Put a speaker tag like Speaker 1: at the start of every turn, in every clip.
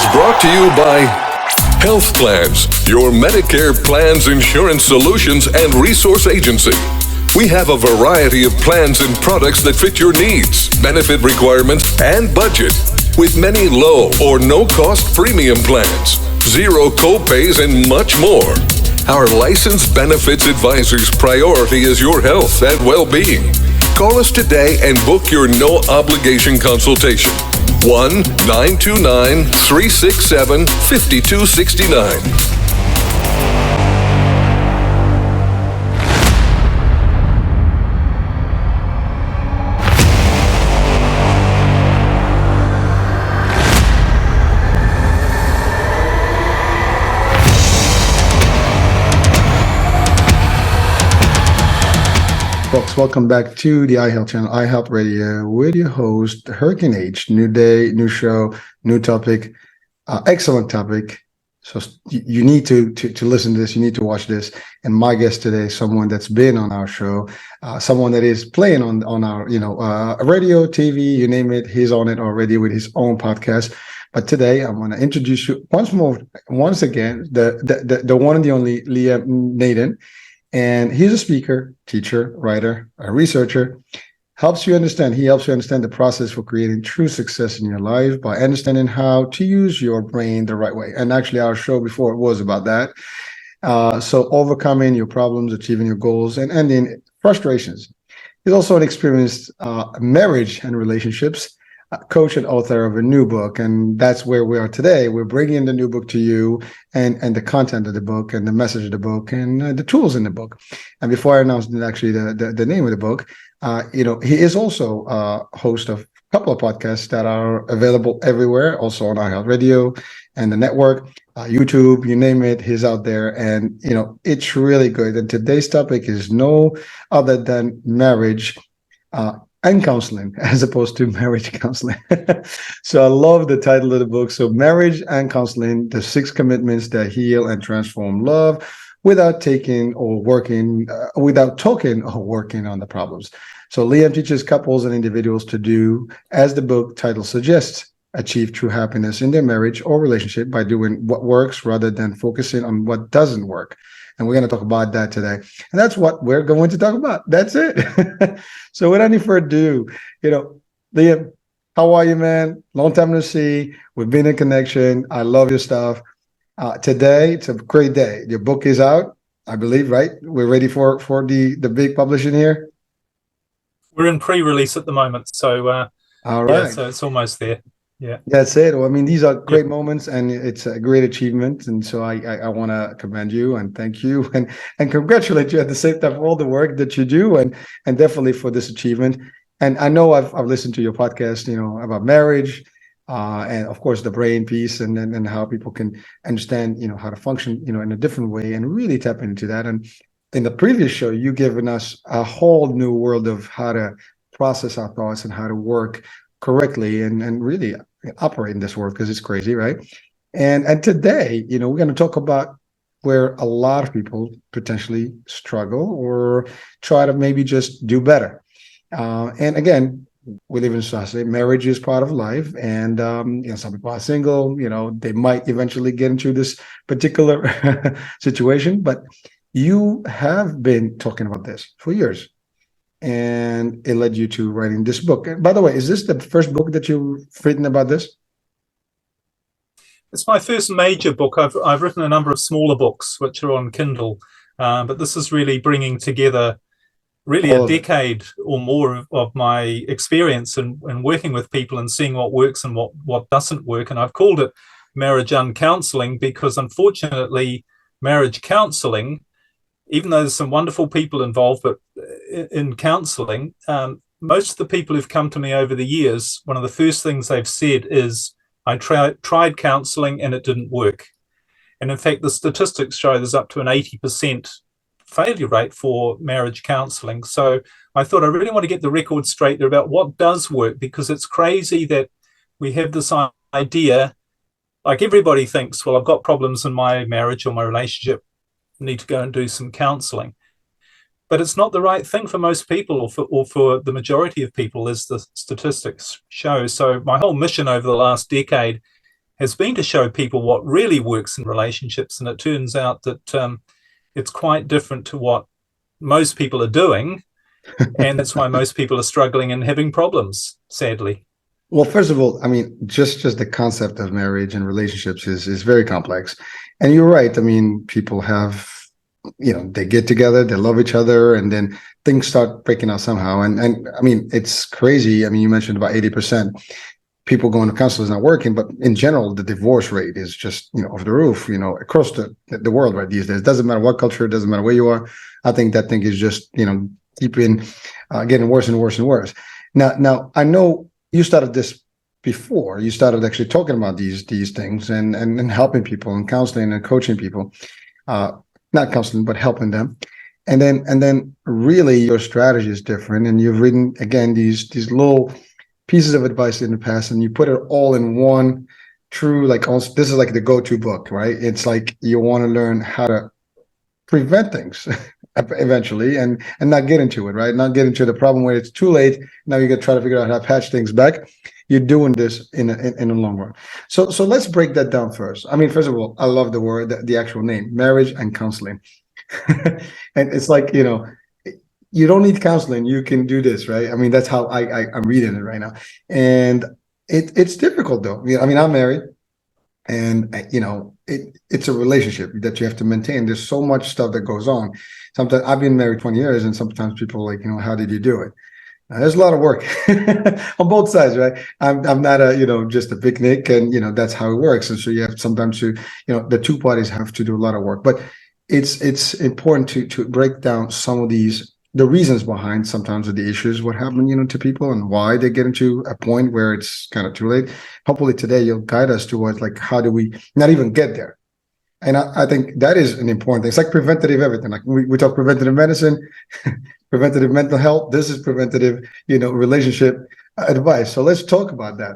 Speaker 1: is brought to you by Health Plans, your Medicare plans, insurance solutions, and resource agency. We have a variety of plans and products that fit your needs, benefit requirements, and budget, with many low or no-cost premium plans, zero co-pays, and much more. Our licensed benefits advisor's priority is your health and well-being. Call us today and book your no-obligation consultation. 1-929-367-5269.
Speaker 2: Folks, welcome back to the iHealth channel, iHealth Radio, with your host, Hurricane H. New day, new show, new topic, excellent topic. So you need to listen to this, you need to watch this. And my guest today is someone that's been on our show, someone that is playing on our, radio, TV, you name it. He's on it already with his own podcast. But today I want to introduce you once again, the one and the only Naden. And he's a speaker, teacher, writer, a researcher. He helps you understand the process for creating true success in your life by understanding how to use your brain the right way. And actually, our show before was about that. So overcoming your problems, achieving your goals, and ending frustrations. He's also an experienced marriage and relationships coach and author of a new book, and that's where we are today. We're bringing the new book to you, and the content of the book, and the message of the book, and the tools in the book. And before I announce actually the name of the book, he is also a host of a couple of podcasts that are available everywhere, also on iHealth Radio and the network, YouTube, you name it, he's out there, and it's really good. And today's topic is no other than marriage and counseling, as opposed to marriage counseling. So I love the title of the book. So Marriage and Counseling, the 6 commitments that heal and transform love without talking or working on the problems. So Liam teaches couples and individuals to do, as the book title suggests, achieve true happiness in their marriage or relationship by doing what works rather than focusing on what doesn't work. And we're going to talk about that today. And that's what we're going to talk about. That's it. So without any further ado, Liam, how are you, man? Long time no see. We've been in connection. I love your stuff. Today, it's a great day. Your book is out, I believe, right? We're ready for the big publishing here?
Speaker 3: We're in pre-release at the moment. So,
Speaker 2: all right.
Speaker 3: Yeah, so it's almost there. Yeah,
Speaker 2: that's it. Well, I mean, these are great moments, and it's a great achievement. And so I want to commend you and thank you and congratulate you at the same time for all the work that you do, and definitely for this achievement. And I know I've listened to your podcast, about marriage, and of course the brain piece, and how people can understand, how to function, in a different way, and really tap into that. And in the previous show, you've given us a whole new world of how to process our thoughts and how to work correctly and really operate in this world, because it's crazy, right? And today, we're going to talk about where a lot of people potentially struggle or try to maybe just do better. And again, we live in society. Marriage is part of life, and some people are single. They might eventually get into this particular situation. But you have been talking about this for years, and it led you to writing this book. And by the way, is this the first book that you've written about this?
Speaker 3: It's my first major book. I've written a number of smaller books which are on Kindle, but this is really bringing together a decade or more of my experience in working with people and seeing what works and what doesn't work. And I've called it Marriage Uncounseling because, unfortunately, marriage counseling, even though there's some wonderful people involved, but in counseling, most of the people who've come to me over the years, one of the first things they've said is, I tried counseling and it didn't work. And in fact, the statistics show there's up to an 80% failure rate for marriage counseling. So I thought I really want to get the record straight there about what does work, because it's crazy that we have this idea, like everybody thinks, well, I've got problems in my marriage or my relationship, I need to go and do some counseling. But it's not the right thing for most people, or for the majority of people, as the statistics show. So my whole mission over the last decade has been to show people what really works in relationships. And it turns out that it's quite different to what most people are doing. And that's why most people are struggling and having problems, sadly.
Speaker 2: Well, first of all, I mean, just the concept of marriage and relationships is very complex. And you're right. I mean, people have, they get together, they love each other, and then things start breaking out somehow. And I mean, it's crazy. I mean, you mentioned about 80% people going to counseling is not working, but in general, the divorce rate is just, off the roof, across the world right these days. It doesn't matter what culture, it doesn't matter where you are. I think that thing is just, keeping getting worse and worse and worse. Now I know you started this before. You started actually talking about these things and helping people and counseling and coaching people, not counseling, but helping them. And then really your strategy is different. And you've written, again, these little pieces of advice in the past, and you put it all in one true, like, almost, this is like the go-to book, right? It's like you want to learn how to prevent things eventually and not get into it, right? Not get into the problem where it's too late. Now you got to try to figure out how to patch things back. You're doing this in the long run. So let's break that down first. I mean, first of all, I love the word, the actual name, marriage and counseling. And it's like, you don't need counseling. You can do this, right? I mean, that's how I'm reading it right now. And it's difficult though. I mean, I'm married, and it's a relationship that you have to maintain. There's so much stuff that goes on. Sometimes I've been married 20 years, and sometimes people are like, how did you do it? There's a lot of work on both sides, right? I'm not just a picnic, and that's how it works. And so you have sometimes to, the two parties have to do a lot of work. But it's important to break down some of the reasons behind sometimes of the issues, what happened, to people, and why they get into a point where it's kind of too late. Hopefully today you'll guide us towards, like, how do we not even get there? And I think that is an important thing. It's like preventative everything. Like we talk preventative medicine, preventative mental health. This is preventative, relationship advice. So let's talk about that.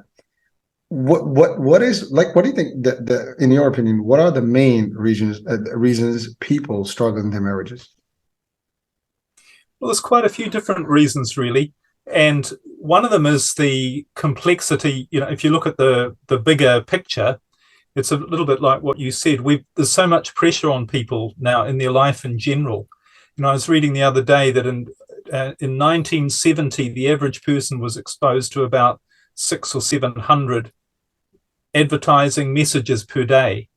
Speaker 2: What is, like, what do you think that in your opinion, what are the main reasons people struggle in their marriages?
Speaker 3: Well, there's quite a few different reasons, really. And one of them is the complexity. If you look at the bigger picture, it's a little bit like what you said. There's so much pressure on people now in their life in general. I was reading the other day that in 1970, the average person was exposed to about 600 or 700 advertising messages per day.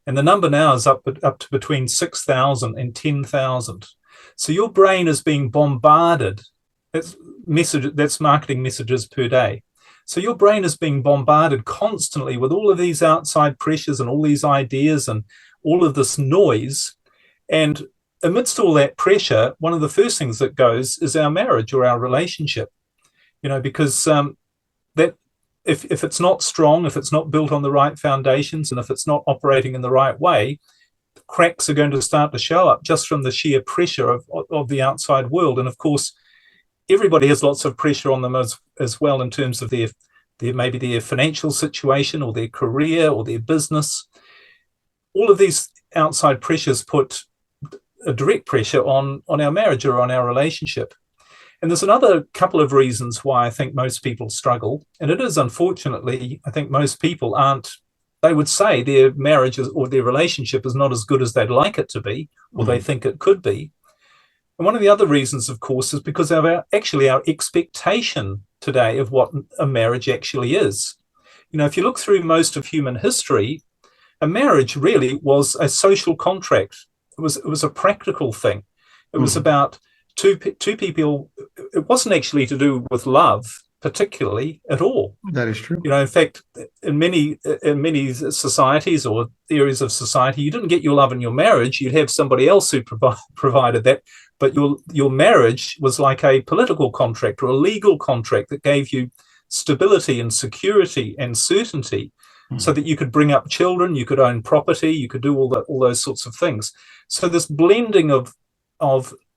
Speaker 3: And the number now is up to between 6,000 and 10,000. So your brain is being bombarded. That's marketing messages per day. So your brain is being bombarded constantly with all of these outside pressures and all these ideas and all of this noise. And amidst all that pressure, one of the first things that goes is our marriage or our relationship. Because that if it's not strong, if it's not built on the right foundations, and if it's not operating in the right way, cracks are going to start to show up just from the sheer pressure of the outside world. And of course, everybody has lots of pressure on them as well in terms of their maybe their financial situation or their career or their business. All of these outside pressures put a direct pressure on our marriage or on our relationship. And there's another couple of reasons why I think most people struggle. And it is, unfortunately, I think most people they would say their marriage or their relationship is not as good as they'd like it to be, or they think it could be. And one of the other reasons, of course, is because of our expectation today of what a marriage actually is. If you look through most of human history, a marriage really was a social contract. It was a practical thing. It was about two people. It wasn't actually to do with love, particularly at all.
Speaker 2: That is true.
Speaker 3: In fact, in many societies or areas of society, you didn't get your love in your marriage. You'd have somebody else who provided that. But your marriage was like a political contract or a legal contract that gave you stability and security and certainty, so that you could bring up children, you could own property, you could do all those sorts of things. So this blending of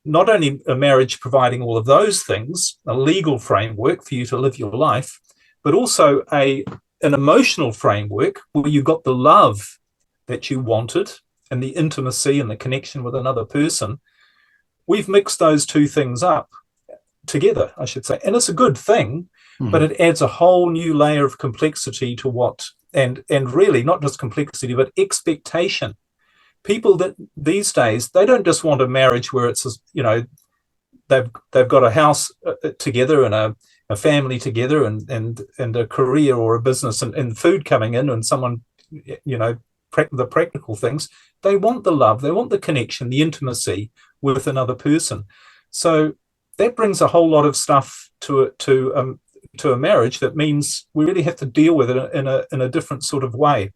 Speaker 3: not only a marriage providing all of those things, a legal framework for you to live your life, but also an emotional framework where you got the love that you wanted and the intimacy and the connection with another person. We've mixed those two things up together, I should say. And it's a good thing, but it adds a whole new layer of complexity to what and really not just complexity, but expectation. People that these days, they don't just want a marriage where it's, they've got a house together and a family together and a career or a business and food coming in and someone, the practical things. They want the love, they want the connection, the intimacy with another person. So that brings a whole lot of stuff to a marriage that means we really have to deal with it in a different sort of way.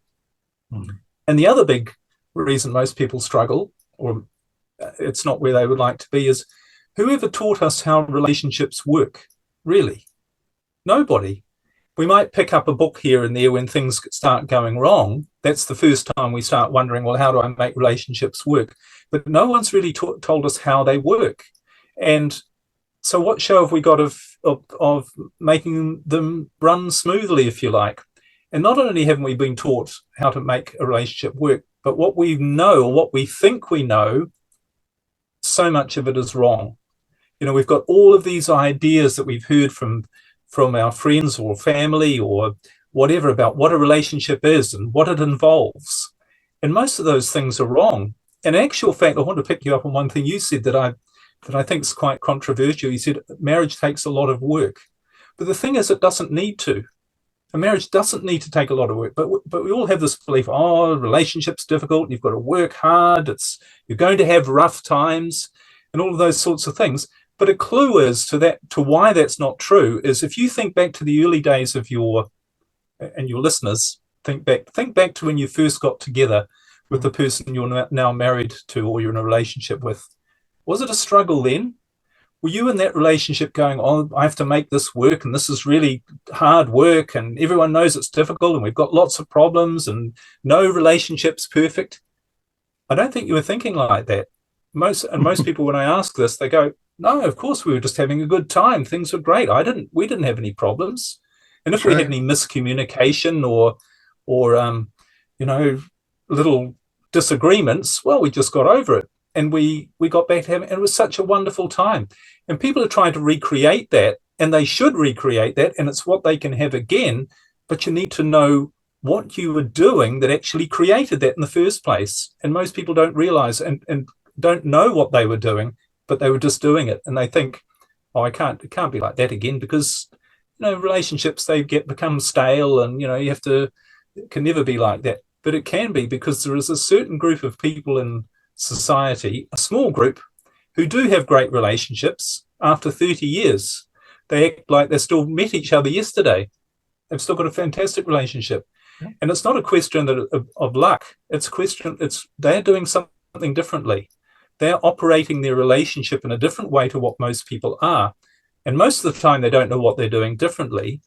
Speaker 3: Mm-hmm. And the other big reason most people struggle, or it's not where they would like to be, is whoever taught us how relationships work? Really? Nobody. We might pick up a book here and there when things start going wrong. That's the first time we start wondering, well, how do I make relationships work? But no one's really told us how they work. And so what show have we got of making them run smoothly, if you like? And not only haven't we been taught how to make a relationship work, but what we know, or what we think we know, so much of it is wrong. We've got all of these ideas that we've heard from our friends or family or whatever about what a relationship is and what it involves. And most of those things are wrong. In actual fact, I want to pick you up on one thing you said that I think is quite controversial. You said marriage takes a lot of work. But the thing is, it doesn't need to. A marriage doesn't need to take a lot of work. But we all have this belief, relationship's difficult, you've got to work hard, you're going to have rough times, and all of those sorts of things. But a clue is to why that's not true is if you think back to the early days of your listeners, think back to when you first got together with the person you're now married to or you're in a relationship with. Was it a struggle then? Were you in that relationship going, I have to make this work and this is really hard work and everyone knows it's difficult and we've got lots of problems and no relationship's perfect? I don't think you were thinking like that. Most people, when I ask this, they go, no, of course we were just having a good time. Things were great. We didn't have any problems. And if we had any miscommunication or little disagreements, well, we just got over it. And we got back to having, and it was such a wonderful time. And people are trying to recreate that, and they should recreate that, and it's what they can have again. But you need to know what you were doing that actually created that in the first place. And most people don't realize and don't know what they were doing, but they were just doing it. And they think, it can't be like that again, because relationships, become stale, and it can never be like that. But it can be, because there is a certain group of people in society, a small group, who do have great relationships after 30 years. They act like they still met each other yesterday. They've still got a fantastic relationship. Yeah. And it's not a question of luck. They're doing something differently. They're operating their relationship in a different way to what most people are. And most of the time they don't know what they're doing differently,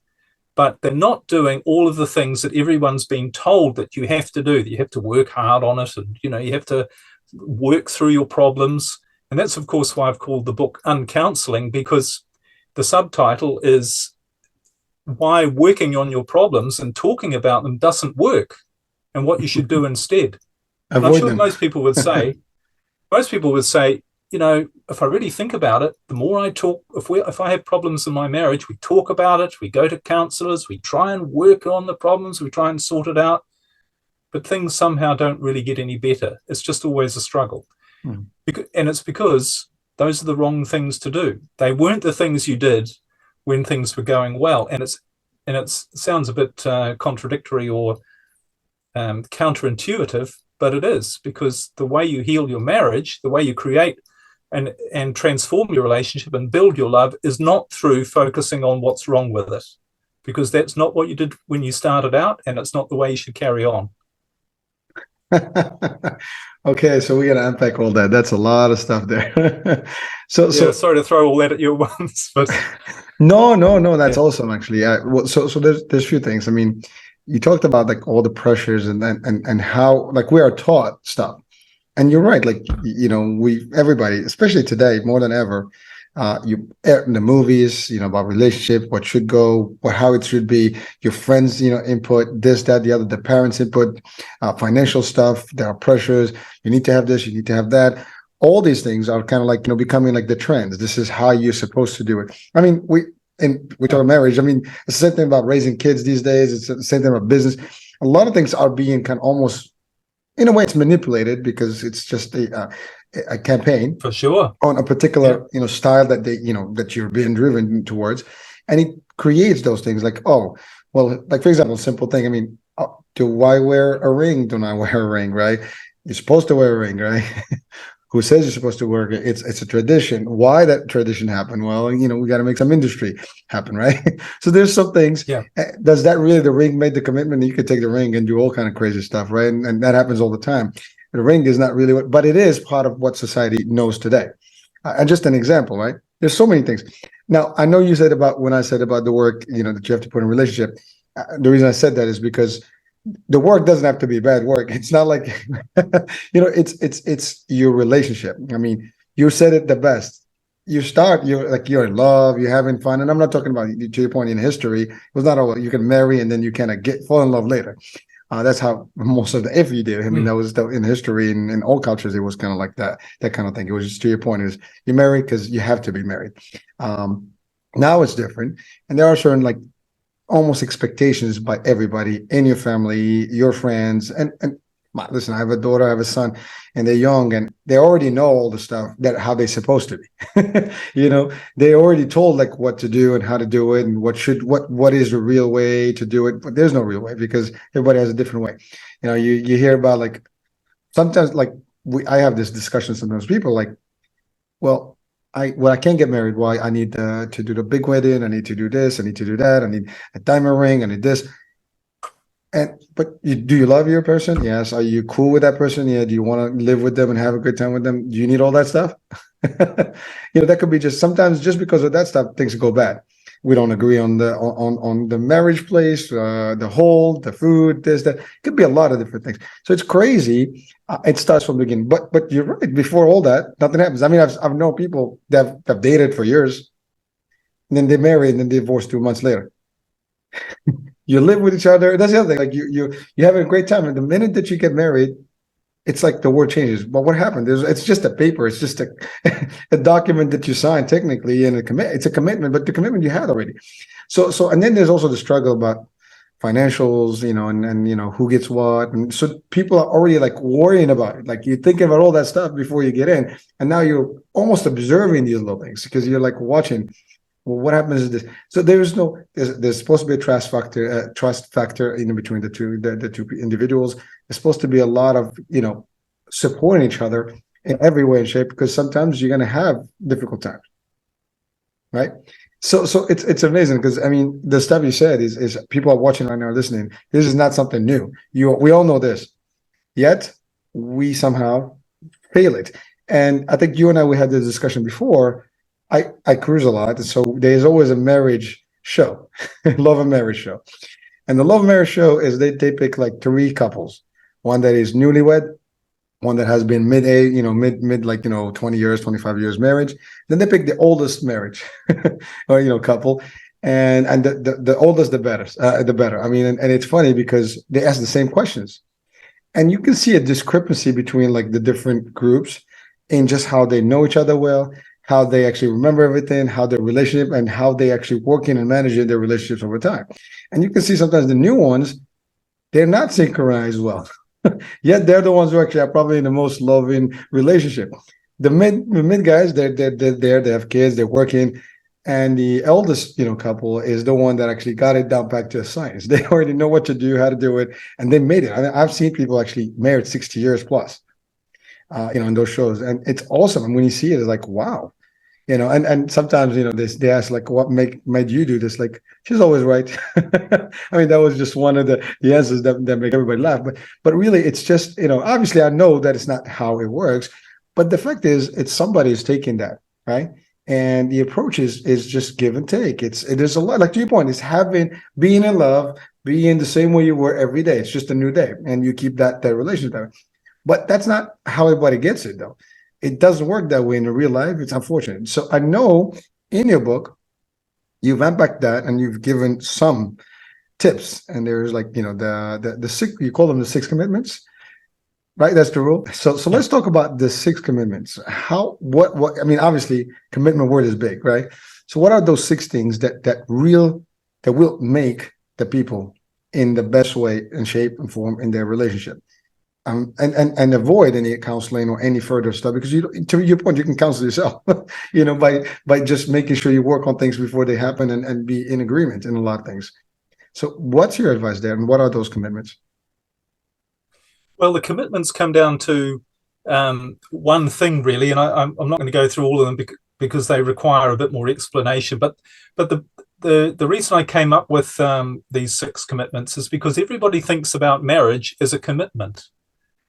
Speaker 3: but they're not doing all of the things that everyone's been told that you have to do, that you have to work hard on it, and you have to work through your problems. And that's, of course, why I've called the book Uncounseling, because the subtitle is why working on your problems and talking about them doesn't work, and what you should do instead. And I'm sure most people would say, if I really think about it, the more I talk, if I have problems in my marriage, we talk about it, we go to counselors, we try and work on the problems, we try and sort it out. But things somehow don't really get any better. It's just always a struggle. And it's because those are the wrong things to do. They weren't the things you did when things were going well. And it sounds a bit contradictory or counterintuitive, but it is, because the way you heal your marriage, the way you create and transform your relationship and build your love is not through focusing on what's wrong with it, because that's not what you did when you started out, and it's not the way you should carry on.
Speaker 2: Okay, so we got to unpack all that. That's a lot of stuff there. So
Speaker 3: sorry to throw all that at you at once, but
Speaker 2: no, that's awesome actually. So there's a few things. I mean, you talked about like all the pressures and how like we are taught stuff, and you're right. Like everybody, especially today more than ever, you in the movies, about relationship, what should go, how it should be, your friends, input, this, that, the other, the parents' input, financial stuff. There are pressures. You need to have this, you need to have that. All these things are kind of like, becoming like the trends. This is how you're supposed to do it. I mean, we talk about marriage. I mean, it's the same thing about raising kids these days. It's the same thing about business. a lot of things are being kind of almost, in a way, it's manipulated because it's just a campaign
Speaker 3: For sure.
Speaker 2: on a particular style that that you're being driven towards, and it creates those things like, oh, well, like for example, simple thing. I mean, do I wear a ring? Don't I wear a ring? Right? You're supposed to wear a ring, right? Who says you're supposed to wear it? It's a tradition. Why that tradition happened? Well, we got to make some industry happen, right? So there's some things.
Speaker 3: Yeah.
Speaker 2: Does that really, the ring made the commitment? You could take the ring and do all kind of crazy stuff, right? And that happens all the time. The ring is not really but it is part of what society knows today. And just an example, right? There's so many things. Now, I know you said when I said about the work, that you have to put in a relationship. The reason I said that is because the work doesn't have to be bad work. It's not like, it's your relationship. I mean, you said it the best. You're in love, you're having fun. And I'm not talking about, to your point, in history, it was not all, you can marry and then you kind of fall in love later. That's how most of if you did. I mean, that was in history, in all cultures, it was kind of like that kind of thing. It was just, to your point, is you marry because you have to be married. Now it's different. And there are certain almost expectations by everybody in your family, your friends, and listen, I have a daughter, I have a son, and they're young, and they already know all the stuff that how they're supposed to be. They already told what to do and how to do it, and what is the real way to do it. But there's no real way because everybody has a different way. You hear about sometimes I have this discussion sometimes with people well, I can't get married. Why? I need to do the big wedding. I need to do this. I need to do that. I need a diamond ring. I need this. But do you love your person? Yes. Are you cool with that person? Yeah. Do you want to live with them and have a good time with them? Do you need all that stuff? That could be just sometimes just because of that stuff, things go bad. We don't agree on the marriage place, the food, this, that. It could be a lot of different things. So it's crazy. It starts from the beginning. But you're right. Before all that, nothing happens. I mean, I've known people that have dated for years, and then they marry and then they divorce 2 months later. You live with each other. That's the other thing. You have a great time. And the minute that you get married, it's like the word changes. But what happened? It's just a paper. It's just a document that you sign technically, and it's a commitment. But the commitment you had already. So and then there's also the struggle about financials, and who gets what, and so people are already worrying about it. You're thinking about all that stuff before you get in, and now you're almost observing these little things because you're watching. Well, what happens is this. So there's supposed to be a trust factor in between the two individuals. There's supposed to be a lot of supporting each other in every way and shape, because sometimes you're going to have difficult times, right? So it's amazing because I mean the stuff you said is people are watching right now, listening. This is not something new. We all know this, yet we somehow fail it. And I think you and we had this discussion before. I cruise a lot, so there's always a marriage show, love and marriage show, and the love and marriage show is they pick 3 couples, one that is newlywed, one that has been mid 20 years, 25 years marriage. Then they pick the oldest marriage or couple, and the oldest the better. I mean, and it's funny because they ask the same questions, and you can see a discrepancy between the different groups in just how they know each other well, how they actually remember everything, how their relationship, and how they actually working and managing their relationships over time. And you can see sometimes the new ones, they're not synchronized well. Yet they're the ones who actually are probably in the most loving relationship. The mid guys, they're there, they have kids, they're working, and the eldest couple is the one that actually got it down back to a science. They already know what to do, how to do it, and they made it. I've seen people actually married 60 years plus. In those shows, and it's awesome. And when you see it, it's like, wow, and sometimes they ask what made you do this? She's always right. I mean, that was just one of the answers that make everybody laugh. But really, it's just obviously I know that it's not how it works, but the fact is, it's somebody is taking that, right? And the approach is just give and take. It is a lot, to your point, it's being in love, being the same way you were every day. It's just a new day, and you keep that relationship. But that's not how everybody gets it, though. It doesn't work that way in real life. It's unfortunate. So I know in your book, you've unpacked that and you've given some tips. And there's the 6, you call them the 6 commitments, right? That's the rule. So let's talk about the 6 commitments. What I mean, obviously, commitment word is big, right? So what are those 6 things that will make the people in the best way and shape and form in their relationship. And avoid any counseling or any further stuff, because to your point, you can counsel yourself, by just making sure you work on things before they happen and be in agreement in a lot of things. So what's your advice there, and what are those commitments?
Speaker 3: Well, the commitments come down to one thing really, and I'm not going to go through all of them because they require a bit more explanation. But the reason I came up with these 6 commitments is because everybody thinks about marriage as a commitment.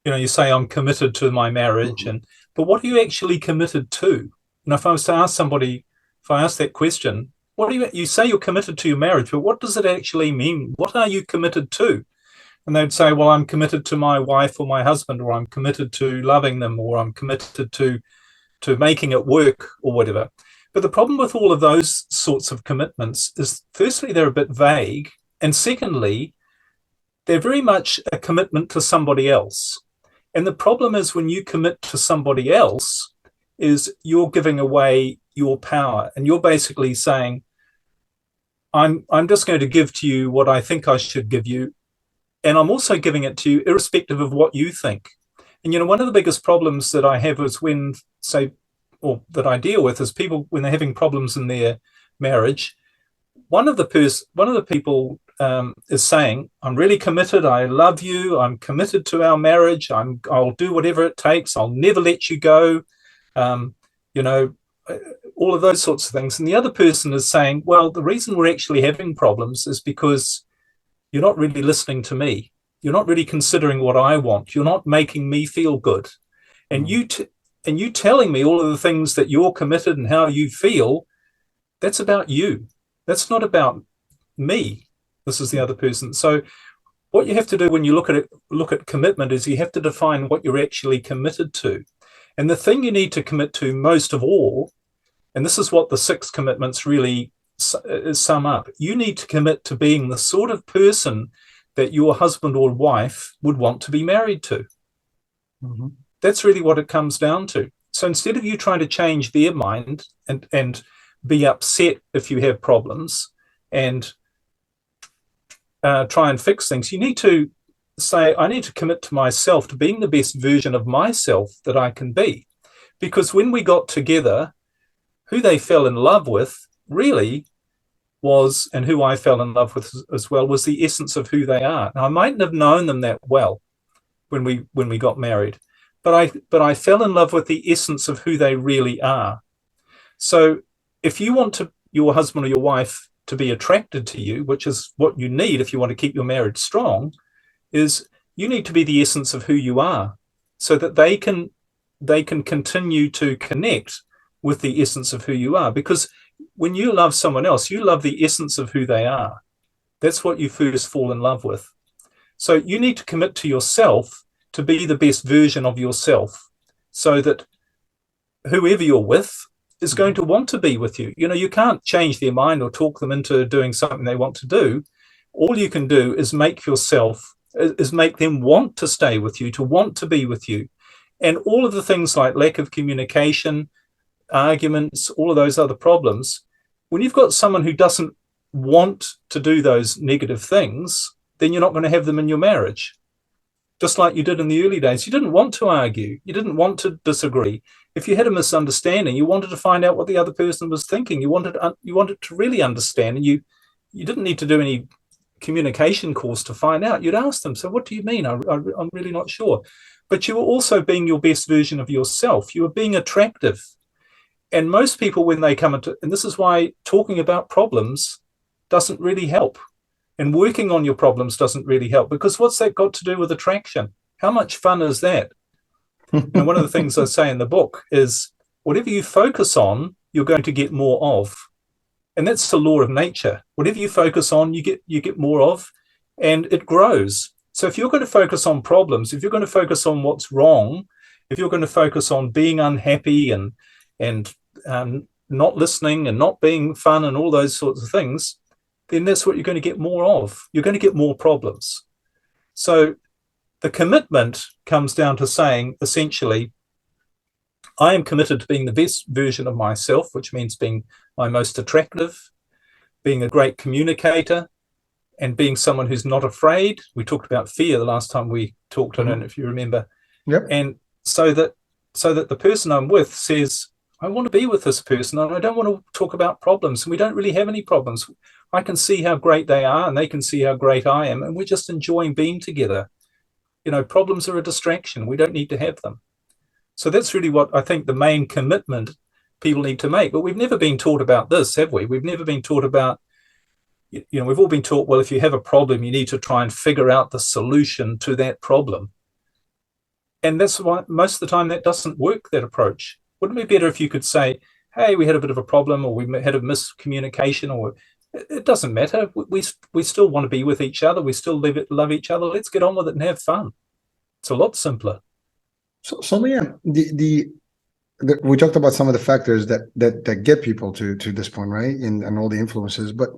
Speaker 3: You say I'm committed to my marriage, but what are you actually committed to? If I was to ask somebody, if I ask that question, what do you say you're committed to your marriage, but what does it actually mean? What are you committed to? And they'd say, well, I'm committed to my wife or my husband, or I'm committed to loving them, or I'm committed to making it work, or whatever. But the problem with all of those sorts of commitments is, firstly, they're a bit vague, and secondly, they're very much a commitment to somebody else. And the problem is, when you commit to somebody else, is you're giving away your power, and you're basically saying, I'm just going to give to you what I think I should give you, and I'm also giving it to you irrespective of what you think. And one of the biggest problems that I have is that I deal with is people when they're having problems in their marriage. One of the people is saying, I'm really committed, I love you, I'm committed to our marriage, I'll do whatever it takes, I'll never let you go, all of those sorts of things. And the other person is saying, well, the reason we're actually having problems is because you're not really listening to me, you're not really considering what I want, you're not making me feel good, and you telling me all of the things that you're committed and how you feel, that's about you, that's not about me. This is the other person. So what you have to do when you look at commitment is you have to define what you're actually committed to. And the thing you need to commit to most of all, and this is what the 6 commitments really sum up, you need to commit to being the sort of person that your husband or wife would want to be married to. That's really what it comes down to. So instead of you trying to change their mind and be upset if you have problems and try and fix things, you need to say, I need to commit to myself to being the best version of myself that I can be. Because when we got together, who they fell in love with really was, and who I fell in love with as well, was the essence of who they are. Now, I mightn't have known them that well when we got married, but I fell in love with the essence of who they really are. So if you want your husband or your wife to be attracted to you, which is what you need if you want to keep your marriage strong, is you need to be the essence of who you are, so that they can continue to connect with the essence of who you are. Because when you love someone else, you love the essence of who they are. That's what you first fall in love with. So you need to commit to yourself to be the best version of yourself, so that whoever you're with is going to want to be with you. You can't change their mind or talk them into doing something they want to do. All you can do is make them want to stay with you, to want to be with you. And all of the things like lack of communication, arguments, all of those other problems, when you've got someone who doesn't want to do those negative things, then you're not going to have them in your marriage. Just like you did in the early days. You didn't want to argue. You didn't want to disagree. If you had a misunderstanding, you wanted to find out what the other person was thinking. You wanted to really understand, and you didn't need to do any communication course to find out. You'd ask them, so what do you mean? I'm really not sure. But you were also being your best version of yourself. You were being attractive. And most people, when they come into, and this is why talking about problems doesn't really help, and working on your problems doesn't really help, because what's that got to do with attraction? How much fun is that? And one of the things I say in the book is, whatever you focus on, you're going to get more of. And that's the law of nature. Whatever you focus on, you get more of, and it grows. So if you're going to focus on problems, if you're going to focus on what's wrong, if you're going to focus on being unhappy and not listening and not being fun and all those sorts of things, then that's what you're going to get more of. You're going to get more problems. So the commitment comes down to saying, essentially, I am committed to being the best version of myself, which means being my most attractive, being a great communicator, and being someone who's not afraid. We talked about fear the last time we talked on it, if you remember.
Speaker 2: Yep.
Speaker 3: And so that the person I'm with says, I want to be with this person and I don't want to talk about problems. And we don't really have any problems. I can see how great they are and they can see how great I am. And we're just enjoying being together. Problems are a distraction. We don't need to have them. So that's really what I think the main commitment people need to make. But we've never been taught about this, have we? We've never been taught about, we've all been taught, well, if you have a problem, you need to try and figure out the solution to that problem. And that's why most of the time that doesn't work, that approach. Wouldn't it be better if you could say, hey, we had a bit of a problem, or we had a miscommunication, or it doesn't matter. We still want to be with each other. We still love each other. Let's get on with it and have fun. It's a lot simpler.
Speaker 2: So Leanne, we talked about some of the factors that get people to this point, right? And all the influences. But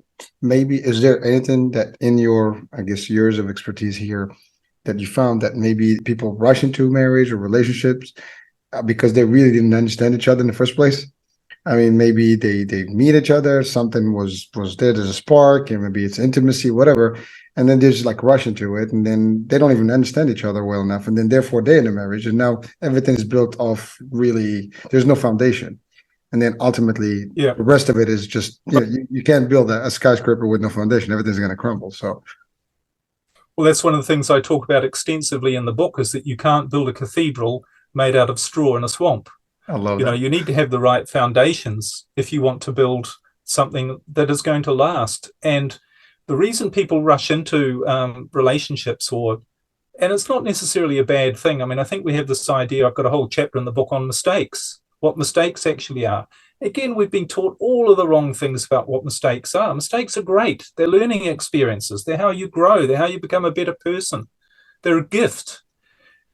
Speaker 2: maybe is there anything that in your, I guess, years of expertise here that you found that maybe people rush into marriage or relationships because they really didn't understand each other in the first place? I mean, maybe they meet each other, something was there, there's a spark, and maybe it's intimacy, whatever, and then they just like rush into it, and then they don't even understand each other well enough, and then therefore they're in a marriage, and now everything is built off really, there's no foundation, and then ultimately the rest of it is just, you can't build a skyscraper with no foundation. Everything's going to crumble. So,
Speaker 3: well, that's one of the things I talk about extensively in the book, is that you can't build a cathedral made out of straw in a swamp.
Speaker 2: I love that.
Speaker 3: You need to have the right foundations if you want to build something that is going to last. And the reason people rush into relationships, and it's not necessarily a bad thing. I mean, I think we have this idea, I've got a whole chapter in the book on mistakes, what mistakes actually are. Again, we've been taught all of the wrong things about what mistakes are. Mistakes are great. They're learning experiences. They're how you grow. They're how you become a better person. They're a gift.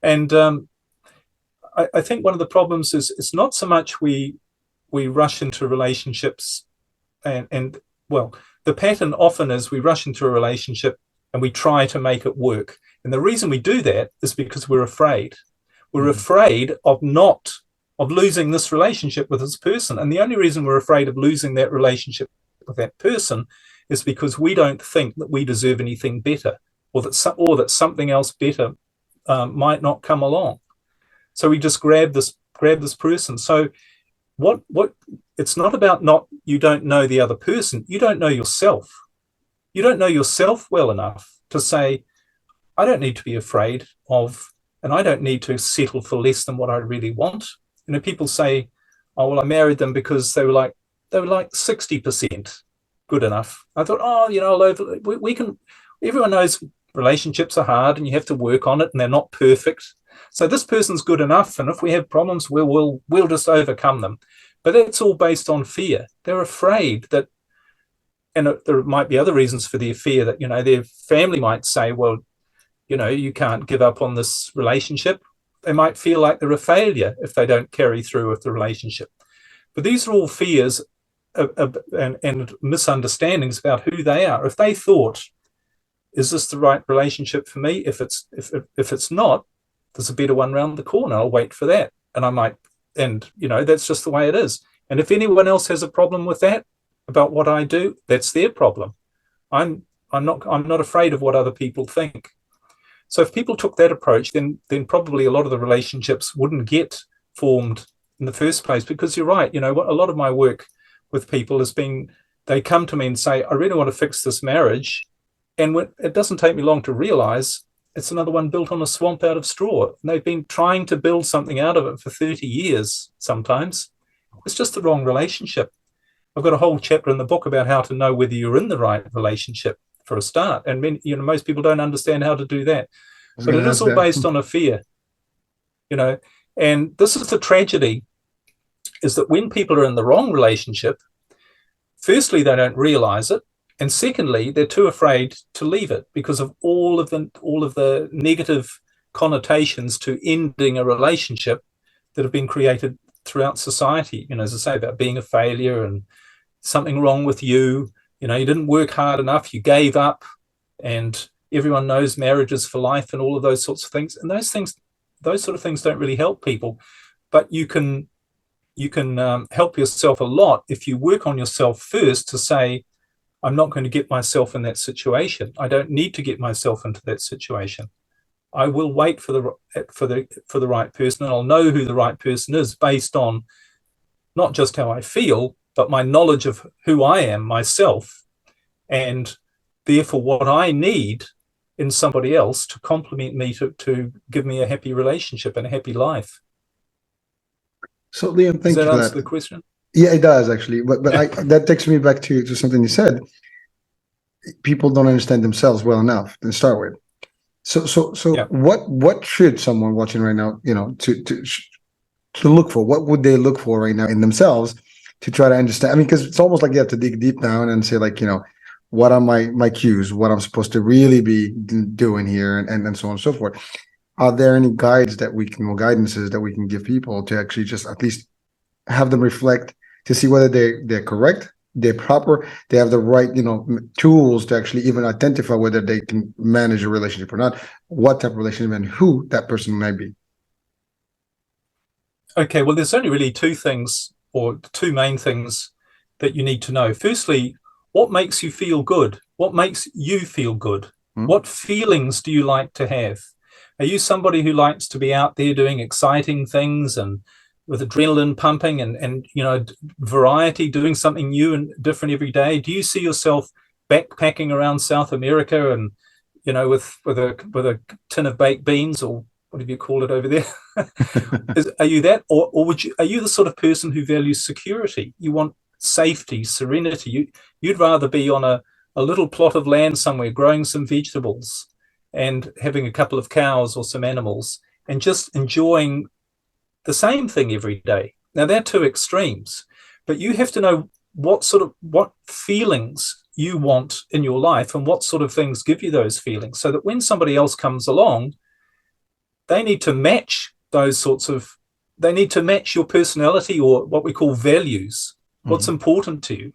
Speaker 3: And I think one of the problems is it's not so much we rush into relationships and the pattern often is we rush into a relationship and we try to make it work. And the reason we do that is because we're afraid. We're afraid of losing this relationship with this person. And the only reason we're afraid of losing that relationship with that person is because we don't think that we deserve anything better, or that something else better might not come along. So we just grab this person. So what it's not about you don't know the other person, you don't know yourself. You don't know yourself well enough to say, I don't need to be afraid of, and I don't need to settle for less than what I really want. People say, oh, well, I married them because they were like 60% good enough. I thought, everyone knows relationships are hard and you have to work on it and they're not perfect. So this person's good enough, and if we have problems, we'll just overcome them. But it's all based on fear. They're afraid that, and there might be other reasons for their fear, that their family might say, well, you can't give up on this relationship. They might feel like they're a failure if they don't carry through with the relationship. But these are all fears and misunderstandings about who they are. If they thought, is this the right relationship for me? If it's not, there's a better one around the corner. I'll wait for that. And that's just the way it is. And if anyone else has a problem with that, about what I do, that's their problem. I'm not afraid of what other people think. So if people took that approach, then probably a lot of the relationships wouldn't get formed in the first place. Because you're right, a lot of my work with people has been, they come to me and say, I really want to fix this marriage. And it doesn't take me long to realize it's another one built on a swamp out of straw. And they've been trying to build something out of it for 30 years sometimes. It's just the wrong relationship. I've got a whole chapter in the book about how to know whether you're in the right relationship for a start. And most people don't understand how to do that. But it is all based on a fear. And this is the tragedy, is that when people are in the wrong relationship, firstly, they don't realize it. And secondly, they're too afraid to leave it because of all of the negative connotations to ending a relationship that have been created throughout society. As I say, about being a failure and something wrong with you. You didn't work hard enough, you gave up, and everyone knows marriage is for life and all of those sorts of things. And those sort of things don't really help people. But you can help yourself a lot if you work on yourself first to say, I'm not going to get myself in that situation. I don't need to get myself into that situation. I will wait for the right person, and I'll know who the right person is based on not just how I feel, but my knowledge of who I am myself, and therefore what I need in somebody else to complement me, to give me a happy relationship and a happy life.
Speaker 2: So Liam,
Speaker 3: Does
Speaker 2: thank you
Speaker 3: that
Speaker 2: for
Speaker 3: answer
Speaker 2: that.
Speaker 3: the question?
Speaker 2: Yeah, it does actually. But that takes me back to something you said. People don't understand themselves well enough to start with. So
Speaker 3: Yeah.
Speaker 2: what should someone watching right now, to look for? What would they look for right now in themselves to try to understand? I mean, because it's almost like you have to dig deep down and say, like, what are my cues, what I'm supposed to really be doing here, and so on and so forth. Are there any guidances that we can give people to actually just at least have them reflect to see whether they're correct, they're proper, they have the right, tools to actually even identify whether they can manage a relationship or not, what type of relationship and who that person might be?
Speaker 3: Okay, well, there's only really two things, or two main things, that you need to know. Firstly, what makes you feel good? What makes you feel good? What feelings do you like to have? Are you somebody who likes to be out there doing exciting things and with adrenaline pumping and variety, doing something new and different every day? Do you see yourself backpacking around South America and with a tin of baked beans, or whatever you call it over there? Are you that, or are you the sort of person who values security? You want safety, serenity. You'd rather be on a little plot of land somewhere growing some vegetables and having a couple of cows or some animals and just enjoying the same thing every day. Now, they're two extremes, but you have to know what feelings you want in your life and what sort of things give you those feelings, so that when somebody else comes along, they need to match they need to match your personality, or what we call values, what's important to you.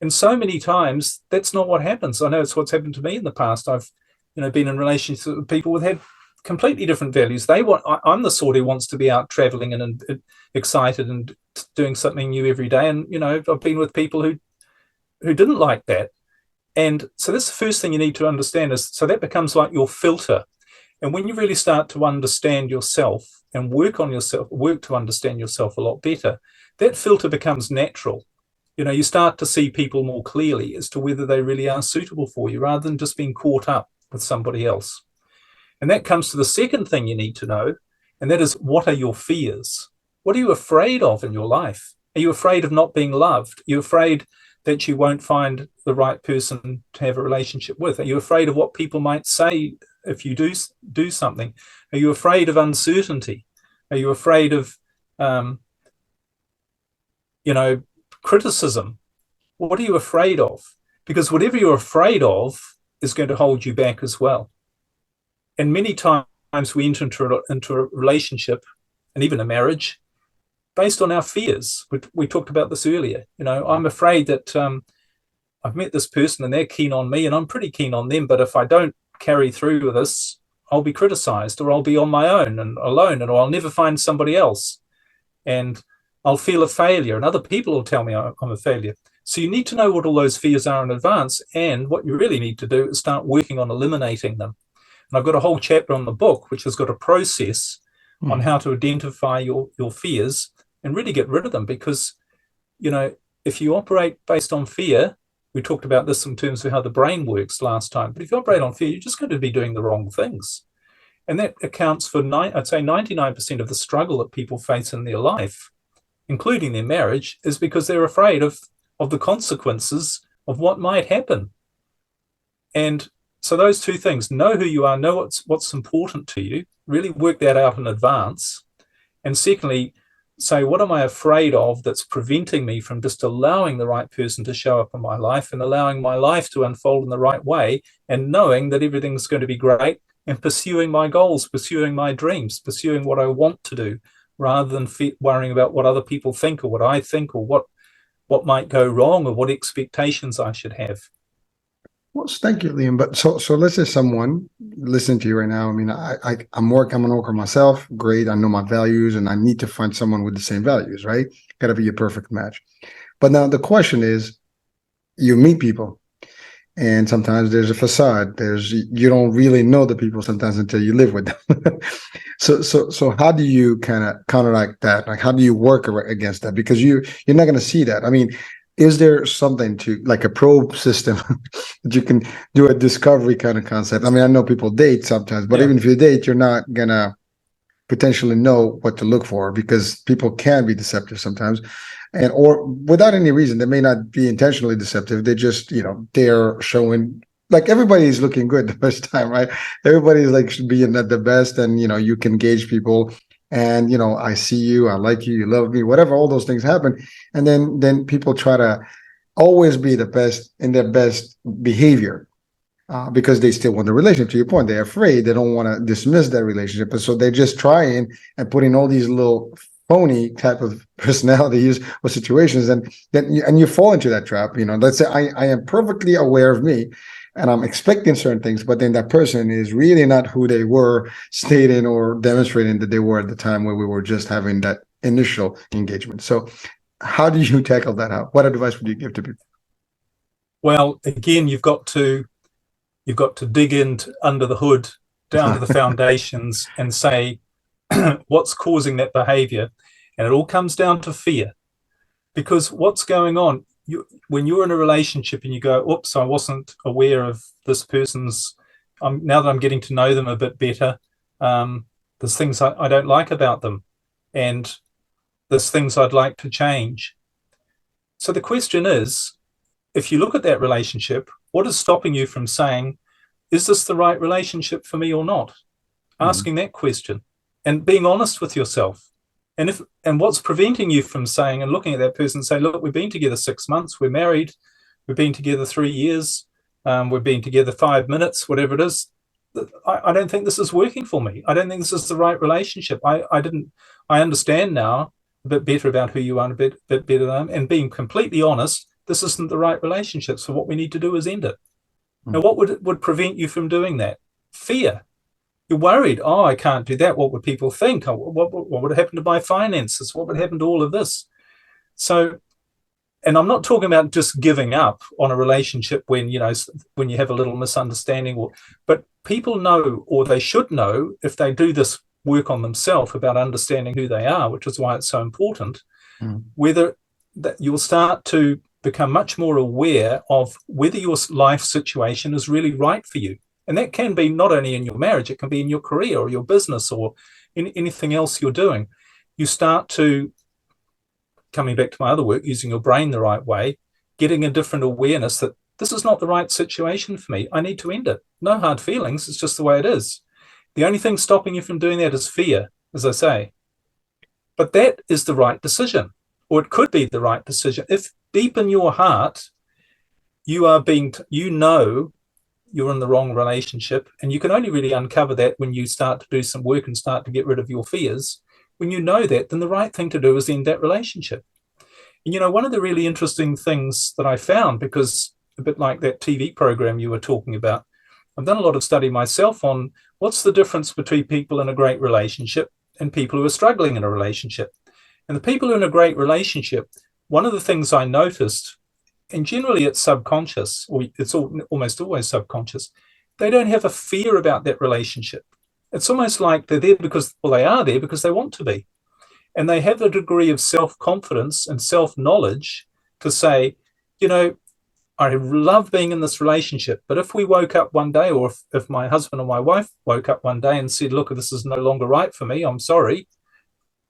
Speaker 3: And so many times that's not what happens. I know it's what's happened to me in the past. I've been in relationships with people who had completely different values. I'm the sort who wants to be out traveling and excited and doing something new every day. And I've been with people who didn't like that. And so that's the first thing you need to understand, is so that becomes like your filter. And when you really start to understand yourself and work to understand yourself a lot better, that filter becomes natural. You start to see people more clearly as to whether they really are suitable for you, rather than just being caught up with somebody else. And that comes to the second thing you need to know, and that is, what are your fears? What are you afraid of in your life? Are you afraid of not being loved? Are you afraid that you won't find the right person to have a relationship with? Are you afraid of what people might say if you do something? Are you afraid of uncertainty? Are you afraid of criticism? What are you afraid of? Because whatever you're afraid of is going to hold you back as well. And many times we enter into a relationship and even a marriage based on our fears. We talked about this earlier. I'm afraid that I've met this person and they're keen on me and I'm pretty keen on them, but if I don't carry through with this, I'll be criticized, or I'll be on my own and alone, and I'll never find somebody else, and I'll feel a failure, and other people will tell me I'm a failure. So you need to know what all those fears are in advance, and what you really need to do is start working on eliminating them. And I've got a whole chapter on the book which has got a process on how to identify your fears and really get rid of them. Because if you operate based on fear, we talked about this in terms of how the brain works last time, but if you operate on fear, you're just going to be doing the wrong things. And that accounts for I'd say 99% of the struggle that people face in their life, including their marriage, is because they're afraid of the consequences of what might happen. And so those two things: know who you are, know what's important to you, really work that out in advance. And secondly, say, what am I afraid of that's preventing me from just allowing the right person to show up in my life and allowing my life to unfold in the right way, and knowing that everything's going to be great, and pursuing my goals, pursuing my dreams, pursuing what I want to do, rather than worrying about what other people think, or what I think, or what might go wrong, or what expectations I should have.
Speaker 2: Well, thank you, Liam. But so let's say someone listening to you right now. I mean, I'm an worker myself. Great. I know my values, and I need to find someone with the same values, right? Got to be a perfect match. But now the question is, you meet people, And sometimes there's a facade. You don't really know the people sometimes until you live with them. So how do you kind of counteract that? Like, how do you work against that? Because you're not going to see that. I mean, is there something to like a probe system that you can do a discovery kind of concept? I mean, I know people date sometimes, but even if you date, you're not gonna potentially know what to look for because people can be deceptive sometimes, and or without any reason. They may not be intentionally deceptive. They just, they're showing like everybody's looking good the first time, right? Everybody's like being at the best, and you can gauge people, and I see you, I like you, you love me, whatever, all those things happen, and then people try to always be the best in their best behavior, because they still want the relationship. To your point, they're afraid, they don't want to dismiss that relationship, and so they're just trying and putting all these little phony type of personalities or situations, and then you fall into that trap. Let's say I am perfectly aware of me, and I'm expecting certain things, but then that person is really not who they were stating or demonstrating that they were at the time where we were just having that initial engagement. So how do you tackle that out? What advice would you give to people?
Speaker 3: Well, again, you've got to dig in under the hood, down to the foundations, and say what's causing that behavior. And it all comes down to fear. Because what's going on, when you're in a relationship and you go, oops, I wasn't aware of this person's, now that I'm getting to know them a bit better, there's things I don't like about them, and there's things I'd like to change. So the question is, if you look at that relationship, what is stopping you from saying, is this the right relationship for me or not? Asking that question and being honest with yourself. And what's preventing you from saying and looking at that person and saying, look, we've been together 6 months, we're married, we've been together 3 years, we've been together 5 minutes, whatever it is. I don't think this is working for me. I don't think this is the right relationship. I understand now a bit better about who you are, and a bit better than I am, and being completely honest, this isn't the right relationship. So what we need to do is end it. Now, what would prevent you from doing that? Fear. You're worried. Oh, I can't do that. What would people think? What would happen to my finances? What would happen to all of this? So, and I'm not talking about just giving up on a relationship when you have a little misunderstanding, but people know, or they should know, if they do this work on themselves about understanding who they are, which is why it's so important, whether that you'll start to become much more aware of whether your life situation is really right for you. And that can be not only in your marriage, it can be in your career or your business or in anything else you're doing. You start to, coming back to my other work, using your brain the right way, getting a different awareness that this is not the right situation for me. I need to end it. No hard feelings. It's just the way it is. The only thing stopping you from doing that is fear, as I say. But that is the right decision, or it could be the right decision. If deep in your heart, you're in the wrong relationship, and you can only really uncover that when you start to do some work and start to get rid of your fears. When you know that, then the right thing to do is end that relationship. And one of the really interesting things that I found, because a bit like that TV program you were talking about, I've done a lot of study myself on what's the difference between people in a great relationship and people who are struggling in a relationship. And the people who are in a great relationship, one of the things I noticed, and generally it's subconscious, or it's almost always subconscious, they don't have a fear about that relationship. It's almost like they're there they are there because they want to be. And they have a degree of self-confidence and self-knowledge to say, I love being in this relationship, but if we woke up one day, or if my husband or my wife woke up one day and said, look, this is no longer right for me, I'm sorry,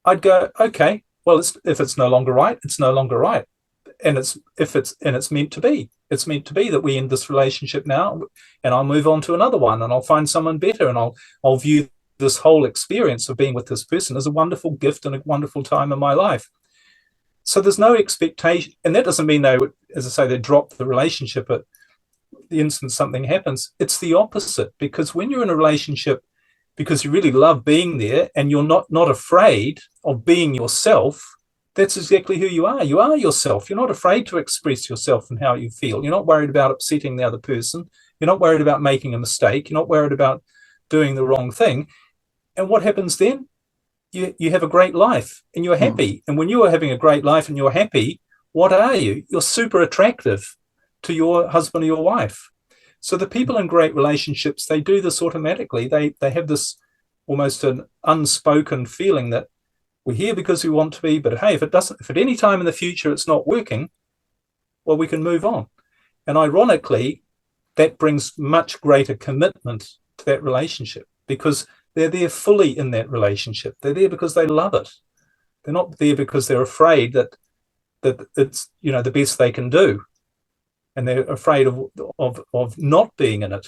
Speaker 3: I'd go, okay, well, if it's no longer right, it's no longer right. And it's meant to be. It's meant to be that we end this relationship now, and I'll move on to another one, and I'll find someone better, and I'll view this whole experience of being with this person as a wonderful gift and a wonderful time in my life. So there's no expectation, and that doesn't mean they would, as I say, they drop the relationship at the instant something happens. It's the opposite, because when you're in a relationship because you really love being there and you're not afraid of being yourself, that's exactly who you are. You are yourself. You're not afraid to express yourself and how you feel. You're not worried about upsetting the other person. You're not worried about making a mistake. You're not worried about doing the wrong thing. And what happens then? You have a great life and you're happy. And when you are having a great life and you're happy, what are you? You're super attractive to your husband or your wife. So the people in great relationships, they do this automatically. They have this almost an unspoken feeling that we're here because we want to be, but hey, if at any time in the future it's not working, well, we can move on. And ironically, that brings much greater commitment to that relationship because they're there fully in that relationship. They're there because they love it. They're not there because they're afraid that it's, you know, the best they can do, and they're afraid of not being in it.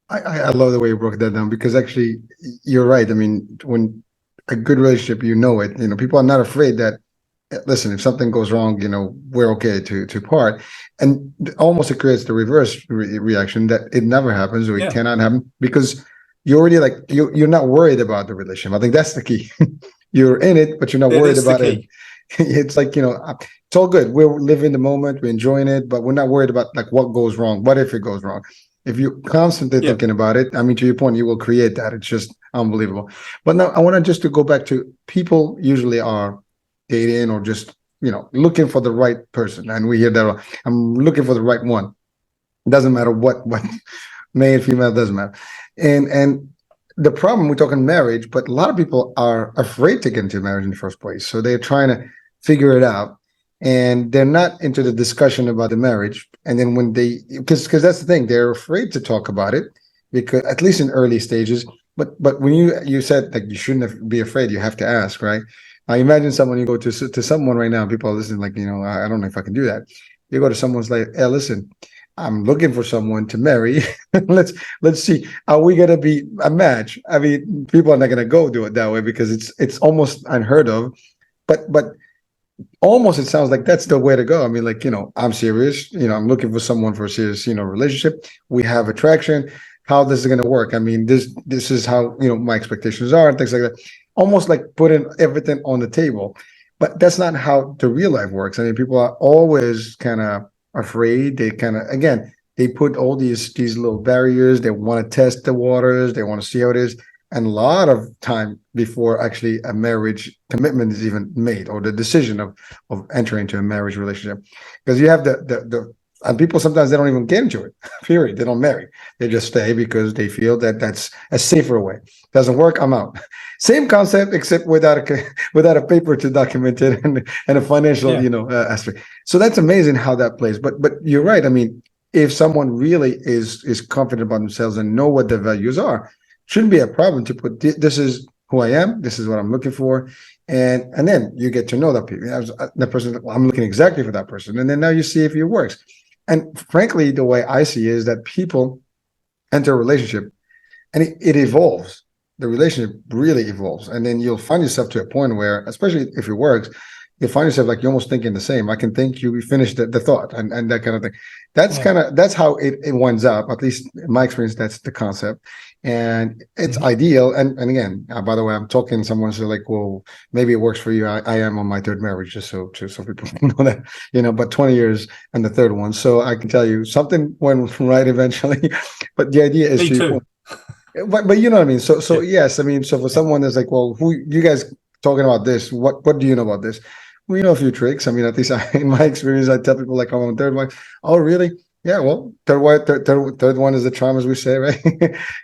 Speaker 2: I love the way you broke that down, because actually you're right. I mean, when a good relationship, you know it. You know, people are not afraid that, listen, if something goes wrong, you know, we're okay to part. And almost it creates the reverse reaction that it never happens, or it cannot happen, because you're already like, you're not worried about the relationship. I think that's the key. You're in it, but you're not worried about it. It's like, you know, it's all good. We're living the moment, we're enjoying it, but we're not worried about like what goes wrong. What if it goes wrong? If you're constantly thinking about it, I mean, to your point, you will create that. It's just unbelievable. But now I want to just to go back to, people usually are dating or just, you know, looking for the right person. And we hear that, I'm looking for the right one. It doesn't matter what male, female, doesn't matter. And the problem, we're talking marriage, but a lot of people are afraid to get into marriage in the first place. So they're trying to figure it out, and they're not into the discussion about the marriage. And then when because that's the thing, they're afraid to talk about it, because at least in early stages. But when you said like you shouldn't be afraid, you have to ask, right? I imagine someone, you go to someone right now, people are listening, like, you know, I don't know if I can do that. You go to someone's like, hey, listen, I'm looking for someone to marry. let's see, are we gonna be a match? I mean, people are not gonna go do it that way, because it's almost unheard of. But almost it sounds like that's the way to go. I mean, like, you know, I'm serious, you know, I'm looking for someone for a serious, you know, relationship. We have attraction. How this is gonna work? I mean, this is how, you know, my expectations are and things like that. Almost like putting everything on the table. But that's not how the real life works. I mean, people are always kind of afraid. They kind of, again, they put all these little barriers. They want to test the waters. They want to see how it is. And a lot of time before actually a marriage commitment is even made, or the decision of entering into a marriage relationship. Because you have the and people sometimes, they don't even get into it, period. They don't marry. They just stay because they feel that that's a safer way. Doesn't work, I'm out. Same concept, except without a paper to document it, and a financial, you know, aspect. So that's amazing how that plays. But you're right. I mean, if someone really is confident about themselves and know what their values are, shouldn't be a problem to put, this is who I am, this is what I'm looking for. And then you get to know that people. That person, well, I'm looking exactly for that person. And then now you see if it works. And frankly, the way I see it is that people enter a relationship, and it evolves. The relationship really evolves. And then you'll find yourself to a point where, especially if it works, you'll find yourself like you're almost thinking the same. I can think you finish the thought and that kind of thing. That's that's how it winds up. At least in my experience, that's the concept. And it's ideal. And again, by the way, I'm talking to someone who's like, well, maybe it works for you. I am on my third marriage, just so people know that, you know, but 20 years and the third one. So I can tell you something went right eventually. But the idea is but you know what I mean? So yes, I mean, so for someone that's like, well, who you guys talking about this? What do you know about this? We know a few tricks. I mean, at least in my experience, I tell people like, I'm on third one. Oh, really? Yeah, well, third one is the charm, as we say, right?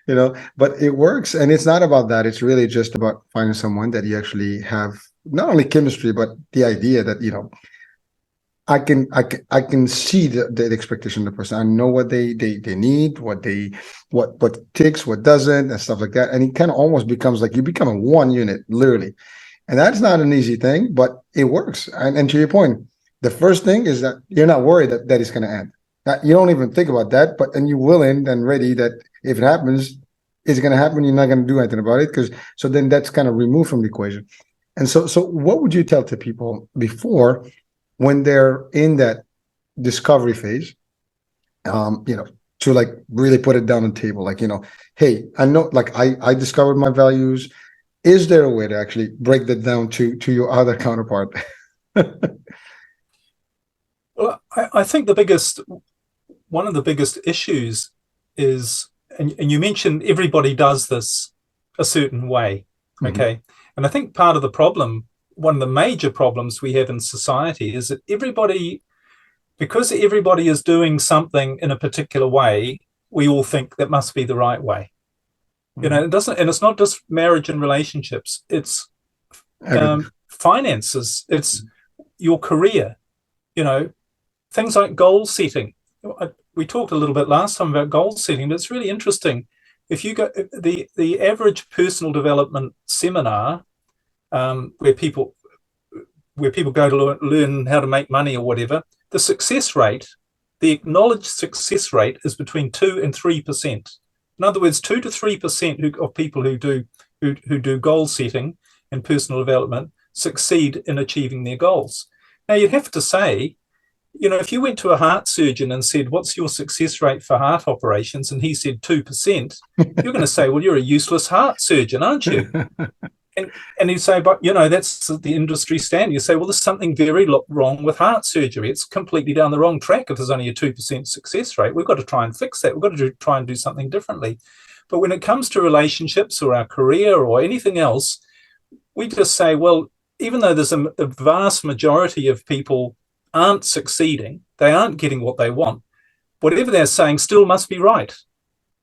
Speaker 2: You know, but it works. And it's not about that. It's really just about finding someone that you actually have not only chemistry, but the idea that, you know, I can see the expectation of the person. I know what they need, what ticks, what doesn't, and stuff like that. And it kind of almost becomes like you become a one unit, literally. And that's not an easy thing, but it works. And to your point, the first thing is that you're not worried that it's going to end. You don't even think about that, but then you're willing and ready that if it happens, it's going to happen. You're not going to do anything about it, so then that's kind of removed from the equation. And so what would you tell to people before, when they're in that discovery phase, you know, to like really put it down on the table, like, you know, hey, I know, like I discovered my values. Is there a way to actually break that down to your other counterpart?
Speaker 3: Well, I think one of the biggest issues is, and you mentioned everybody does this a certain way, okay? And I think part of the problem, one of the major problems we have in society, is that everybody because everybody is doing something in a particular way, we all think that must be the right way. You know, it doesn't, and it's not just marriage and relationships. It's finances. It's your career. You know, things like goal setting. We talked a little bit last time about goal setting, but it's really interesting. If you go the average personal development seminar, where people go to learn how to make money or whatever, the success rate, the acknowledged success rate, is between 2 and 3%. In other words, 2 to 3% of people who do goal setting and personal development succeed in achieving their goals. Now, you'd have to say, you know, if you went to a heart surgeon and said, "What's your success rate for heart operations?" and he said 2%, you're going to say, "Well, you're a useless heart surgeon, aren't you?" And you say, "But, you know, that's the industry standard." You say, "Well, there's something very wrong with heart surgery. It's completely down the wrong track if there's only a 2% success rate. We've got to try and fix that. We've got to try and do something differently." But when it comes to relationships or our career or anything else, we just say, well, even though there's a vast majority of people aren't succeeding, they aren't getting what they want, whatever they're saying still must be right.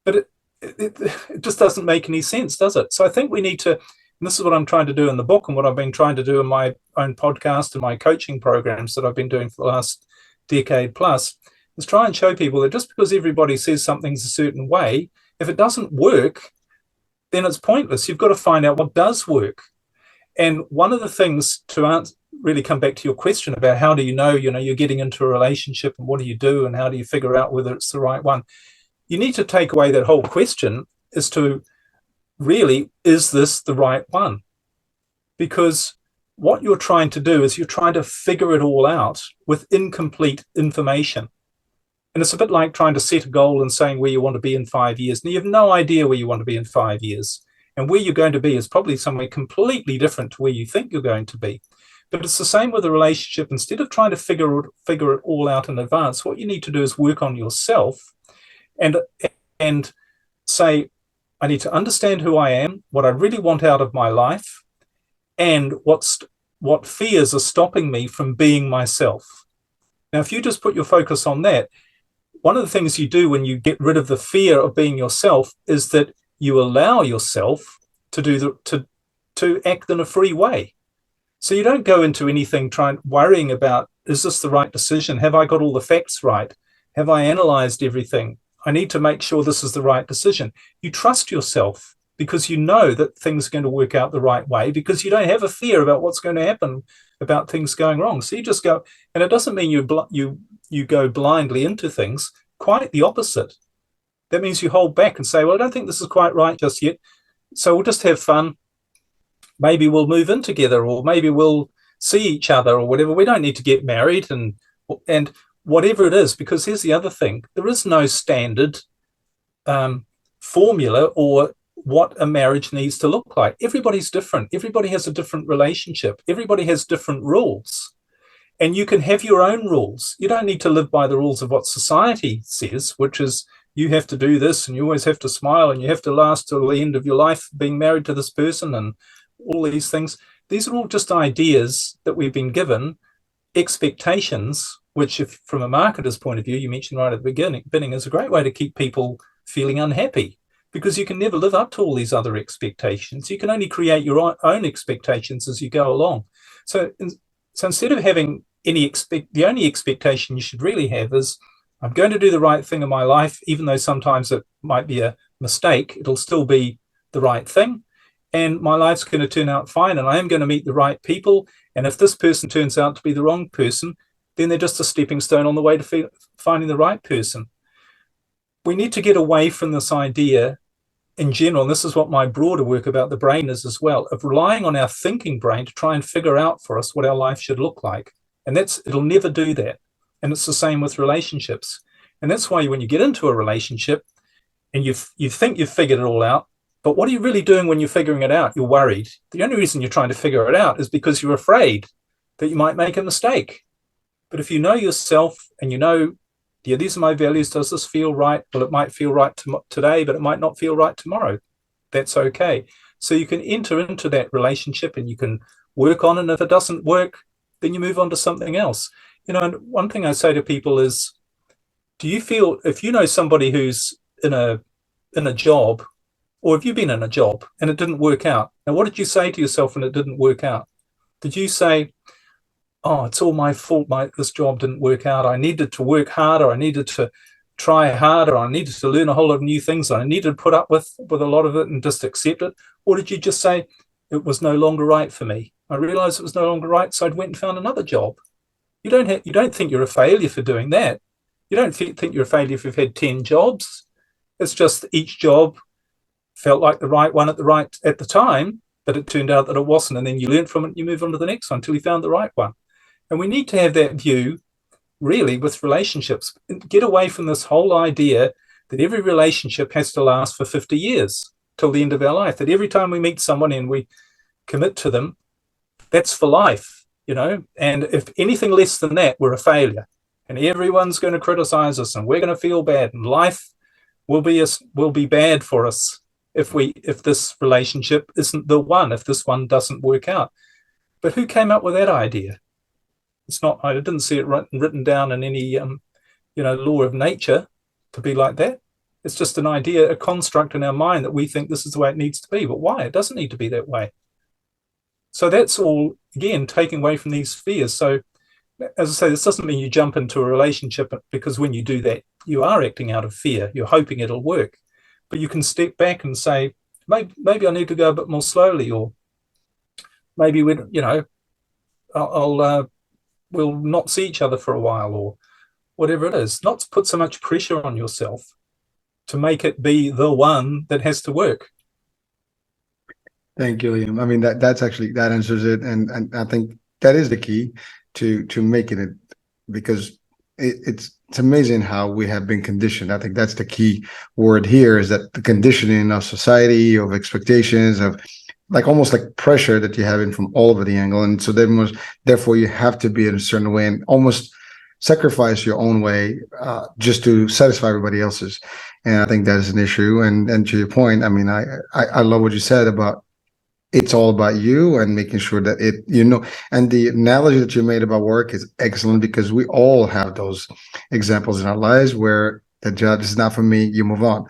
Speaker 3: But it just doesn't make any sense, does it? So I think we need to, and this is what I'm trying to do in the book and what I've been trying to do in my own podcast and my coaching programs that I've been doing for the last decade plus, is try and show people that just because everybody says something's a certain way, if it doesn't work, then it's pointless. You've got to find out what does work. And one of the things to really come back to your question about how do you know, you're getting into a relationship and what do you do and how do you figure out whether it's the right one? You need to take away that whole question as to really, is this the right one? Because what you're trying to do is you're trying to figure it all out with incomplete information. And it's a bit like trying to set a goal and saying where you want to be in 5 years. And you have no idea where you want to be in 5 years. And where you're going to be is probably somewhere completely different to where you think you're going to be. But it's the same with a relationship. Instead of trying to figure it all out in advance, what you need to do is work on yourself and say, I need to understand who I am, what I really want out of my life, and what fears are stopping me from being myself. Now, if you just put your focus on that, one of the things you do when you get rid of the fear of being yourself is that you allow yourself to act in a free way. So you don't go into anything worrying about, is this the right decision? Have I got all the facts right? Have I analyzed everything? I need to make sure this is the right decision. You trust yourself because you know that things are going to work out the right way, because you don't have a fear about what's going to happen, about things going wrong. So you just go, and it doesn't mean you go blindly into things. Quite the opposite. That means you hold back and say, well, I don't think this is quite right just yet. So we'll just have fun. Maybe we'll move in together, or maybe we'll see each other or whatever. We don't need to get married and whatever it is, because here's the other thing. There is no standard formula or what a marriage needs to look like. Everybody's different. Everybody has a different relationship. Everybody has different rules. And you can have your own rules. You don't need to live by the rules of what society says, which is you have to do this and you always have to smile and you have to last till the end of your life being married to this person and all these things. These are all just ideas that we've been given, expectations, which if from a marketer's point of view, you mentioned right at the beginning is a great way to keep people feeling unhappy, because you can never live up to all these other expectations. You can only create your own expectations as you go along. So instead of having the only expectation you should really have is, I'm going to do the right thing in my life, even though sometimes it might be a mistake, it'll still be the right thing. And my life's going to turn out fine, and I am going to meet the right people. And if this person turns out to be the wrong person, then they're just a stepping stone on the way to finding the right person. We need to get away from this idea in general, and this is what my broader work about the brain is as well, of relying on our thinking brain to try and figure out for us what our life should look like. And it'll never do that. And it's the same with relationships. And that's why when you get into a relationship and you think you've figured it all out, but what are you really doing when you're figuring it out? You're worried. The only reason you're trying to figure it out is because you're afraid that you might make a mistake. But if you know yourself and you know, yeah, these are my values, does this feel right? Well, it might feel right today, but it might not feel right tomorrow. That's okay. So you can enter into that relationship and you can work on it. And if it doesn't work, then you move on to something else. And one thing I say to people is, do you feel, if you know somebody who's in a job, or have you been in a job and it didn't work out? Now, what did you say to yourself when it didn't work out? Did you say, oh, it's all my fault, this job didn't work out. I needed to work harder. I needed to try harder. I needed to learn a whole lot of new things. I needed to put up with a lot of it and just accept it. Or did you just say, it was no longer right for me? I realized it was no longer right, so I went and found another job. You don't think you're a failure for doing that. You don't think you're a failure if you've had 10 jobs. It's just each job felt like the right one at the time, but it turned out that it wasn't. And then you learn from it and you move on to the next one until you found the right one. And we need to have that view, really, with relationships. Get away from this whole idea that every relationship has to last for 50 years till the end of our life, that every time we meet someone and we commit to them, that's for life, And if anything less than that, we're a failure. And everyone's going to criticize us and we're going to feel bad. And life will be bad for us if this relationship isn't the one, if this one doesn't work out. But who came up with that idea? It's not, I didn't see it written down in any, law of nature to be like that. It's just an idea, a construct in our mind that we think this is the way it needs to be. But why? It doesn't need to be that way. So that's all, again, taking away from these fears. So as I say, this doesn't mean you jump into a relationship, because when you do that, you are acting out of fear. You're hoping it'll work. But you can step back and say, maybe I need to go a bit more slowly, or maybe we'll not see each other for a while, or whatever it is. Not to put so much pressure on yourself to make it be the one that has to work.
Speaker 2: Thank you, Liam. I mean, that answers it, and I think that is the key to making it, because it's amazing how we have been conditioned. I think that's the key word here, is that the conditioning of society, of expectations, of almost like pressure that you have in from all over the angle. And so therefore you have to be in a certain way and almost sacrifice your own way just to satisfy everybody else's. And I think that is an issue. And to your point, I mean, I love what you said about it's all about you and making sure that and the analogy that you made about work is excellent, because we all have those examples in our lives where the job is not for me, you move on.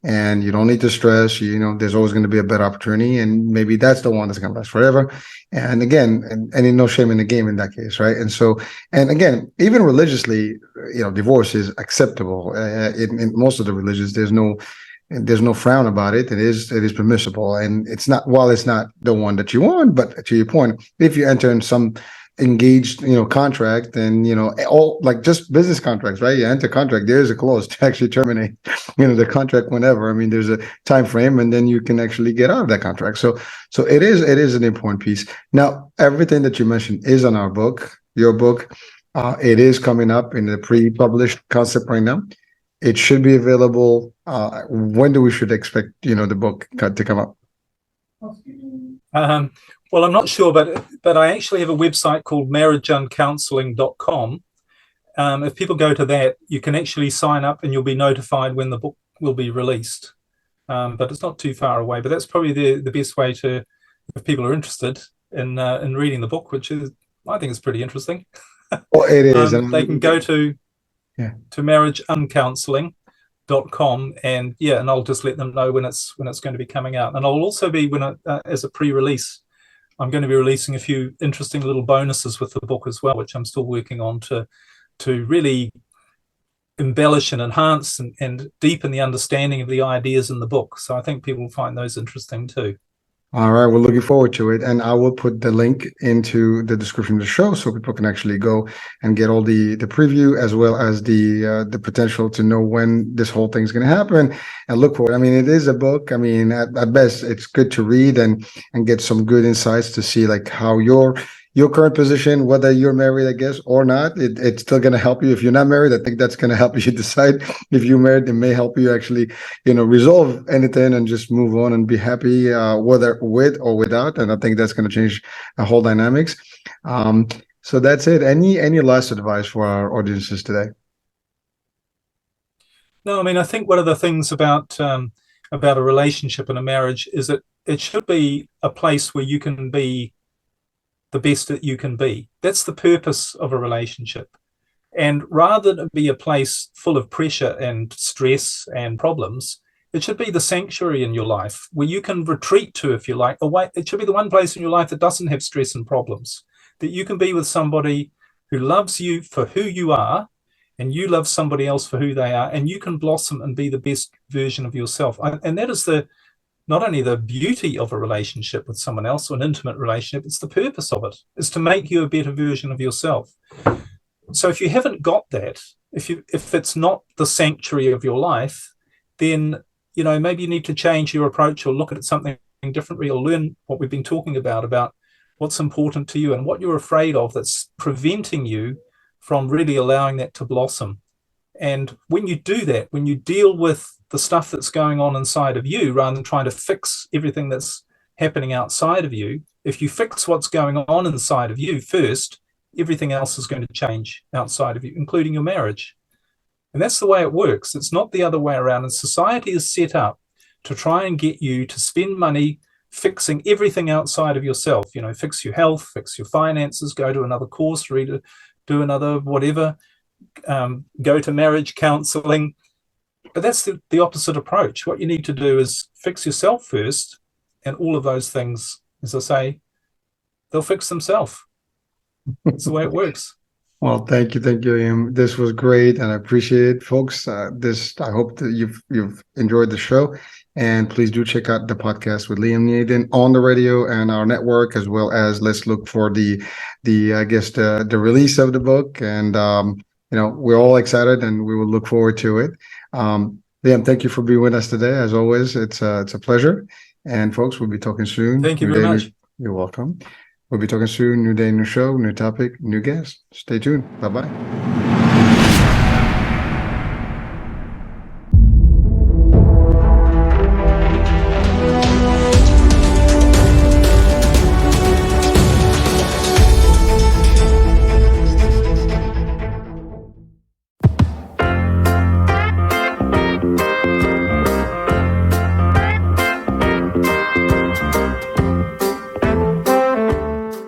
Speaker 2: And you don't need to stress, there's always going to be a better opportunity, and maybe that's the one that's going to last forever. And again, and no shame in the game in that case, right? And so, and again, even religiously, divorce is acceptable. In most of the religions, there's no frown about it. It is permissible, and it's not the one that you want. But to your point, if you enter in some engaged contract, and all like just business contracts, right? You enter contract, there's a clause to actually terminate the contract whenever. I mean, there's a time frame, and then you can actually get out of that contract. So it is an important piece. Now, everything that you mentioned is on your book. It is coming up in the pre-published concept right now. It should be available. When do we should expect the book to come up?
Speaker 3: Well, I'm not sure, but I actually have a website called marriageuncounseling.com. If people go to that, you can actually sign up and you'll be notified when the book will be released. But it's not too far away. But that's probably the best way to, if people are interested in reading the book, which I think is pretty interesting.
Speaker 2: Well, it is.
Speaker 3: They can go to marriageuncounseling.com, and I'll just let them know when it's going to be coming out. And I'll also be, as a pre-release, I'm going to be releasing a few interesting little bonuses with the book as well, which I'm still working on to really embellish and enhance and deepen the understanding of the ideas in the book. So I think people will find those interesting too.
Speaker 2: All right, we're looking forward to it, and I will put the link into the description of the show so people can actually go and get all the preview, as well as the potential to know when this whole thing's going to happen, and look for it. I mean, it is a book. I mean, at best, it's good to read and get some good insights to see like how your current position, whether you're married, I guess, or not, it's still going to help you. If you're not married, I think that's going to help you decide. If you're married, it may help you actually, resolve anything and just move on and be happy, whether with or without. And I think that's going to change the whole dynamics. So that's it. Any last advice for our audiences today?
Speaker 3: No, I mean, I think one of the things about a relationship and a marriage is that it should be a place where you can be the best that you can be. That's the purpose of a relationship. And rather than be a place full of pressure and stress and problems, it should be the sanctuary in your life where you can retreat to, if you like, away. It should be the one place in your life that doesn't have stress and problems, that you can be with somebody who loves you for who you are, and you love somebody else for who they are, and you can blossom and be the best version of yourself. And that is not only the beauty of a relationship with someone else, or an intimate relationship, it's the purpose of it, is to make you a better version of yourself. So if you haven't got that, if it's not the sanctuary of your life, then maybe you need to change your approach, or look at something differently, or learn what we've been talking about what's important to you and what you're afraid of that's preventing you from really allowing that to blossom. And when you do that, when you deal with the stuff that's going on inside of you, rather than trying to fix everything that's happening outside of you, if you fix what's going on inside of you first, everything else is going to change outside of you, including your marriage. And that's the way it works. It's not the other way around. And society is set up to try and get you to spend money fixing everything outside of yourself. Fix your health, fix your finances, go to another course, do another whatever, go to marriage counseling. But that's the opposite approach. What you need to do is fix yourself first, and all of those things, as I say, they'll fix themselves. That's the way it works.
Speaker 2: Well, thank you, Liam. This was great, and I appreciate it, folks. I hope that you've enjoyed the show, and please do check out the podcast with Liam Naden on the radio and our network, as well as let's look for the release of the book. And we're all excited, and we will look forward to it. Liam, thank you for being with us today. As always, it's a pleasure. And folks, we'll be talking soon.
Speaker 3: Thank you very much.
Speaker 2: You're welcome. We'll be talking soon. New day, new show, new topic, new guest. Stay tuned. Bye-bye.